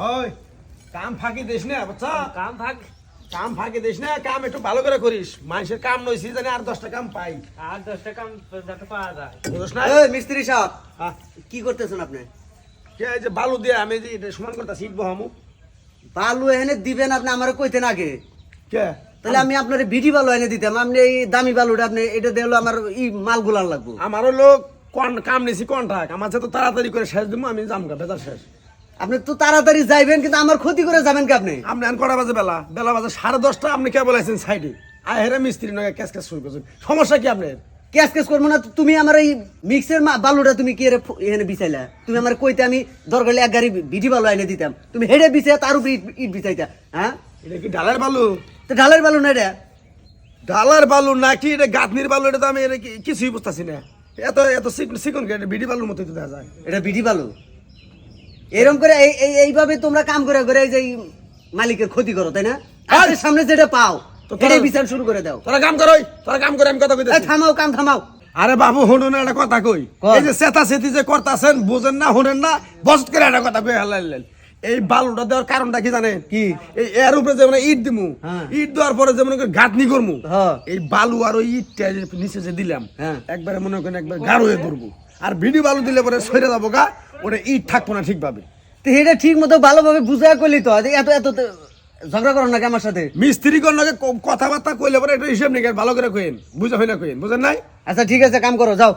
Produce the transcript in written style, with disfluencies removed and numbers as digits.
ওই কাম ফাঁকি দিস না বুঝছ? কাম ফাঁকি দিস না, কাম একটু ভালো করে করিস। মানুষের কাম নইছি জানি আর 10টা কাম পাই। আর 10টা কাম যাতে পাওয়া যায়। বুঝছ না? এই মিস্ত্রি সাহেব হ্যাঁ, কি করতেছেন আপনি? কে এই যে বালু দিয়ে আমি যে এটা সমান করতেছি ইট বহামু। বালু এনে দিবেন আপনি আমারে কইতেন আগে, কে তাহলে আমি আপনার বিডি বালু এনে দিতাম। আপনি এই দামি বালুটা আপনি এটা দিয়ে হলো আমার মাল গুলান লাগবো। আমারও লোক কাম নিছি কন্ট্রাক্ট, আমার সাথে তাড়াতাড়ি করে শেষ দিমু, আমি জামগা বেজার শেষ। আপনি তো তাড়াতাড়ি যাইবেন কিন্তু আমার ক্ষতি করে যাবেন কি আপনি? আপনি আন কটা বাজে বেলা বাজে 10:30, আপনি কে বলেছেন সাইডে আয় হেরে মিস্ত্রি নয় ক্যাশ ক্যাশ শুরু করছেন। সমস্যা কি আপনার? ক্যাশ ক্যাশ করবো না। তুমি আমার এই মিক্সের বালুটা তুমি কি এখানে বিছাইলা? তুমি আমার কইতে আমি দরকার হলে এক গাড়ি বিডি বালু এনে দিতাম, তুমি হেডে বিছাই তার উপরে ইট বিছাইতা। হ্যাঁ, এটা কি ডালের বালু? তো ঢালের বালু না এটা? ডালার বালু নাকি এটা গাঁথনির বালু? এটা তো আমি এটা কিছুই বুঝতেছি না। এত এত চিকন বিডি বালুর মতোই তো দেখা যায়। এটা বিডি বালু। এরকম করে এইভাবে তোমরা কাম করে করে এই যে এই মালিকের ক্ষতি করো, তাই না? আর সামনে যেটা পাও তো এটাই বিচার শুরু করে দাও। তোরা কাম করই, তোরা কাম করে আমি কথা এই কইতেছি। থামাও, কাম থামাও। আরে বাবু শুনুন একটা কথা কই, এই যে চেতা চেতি যে করতাছেন বুঝেন না শুনেন না, বসত করে একটা কথা কই হালাইলেন। এই বালুটা দেওয়ার কারণটা কি জানেন? কি? এই এর উপরে যেমন ইট দিমু, হ্যাঁ। ইট দেওয়ার পরে যেমন গাঁথনি করমু, হ্যাঁ। এই বালু আর ওই ইটটা যে নিচে যে দিলাম, হ্যাঁ। একবারে মনে করেন একবার গাঢ় হয়ে ধরবো। আর ভিডি বালু দিলে পরে সরে যাবো গা, ওটা ইট থাকবো না ঠিকভাবে। তো এটা ঠিক মতো ভালোভাবে বুঝায় করলি তো, এত এত ঝগড়া করো নাকি আমার সাথে? মিস্ত্রি কন্যাকে কথাবার্তা কইলে পরে একটু হিসেব নিকেশ ভালো করে কইন, বুঝা হয় না কইন, বুঝেন নাই? আচ্ছা ঠিক আছে, কাম করো, যাও।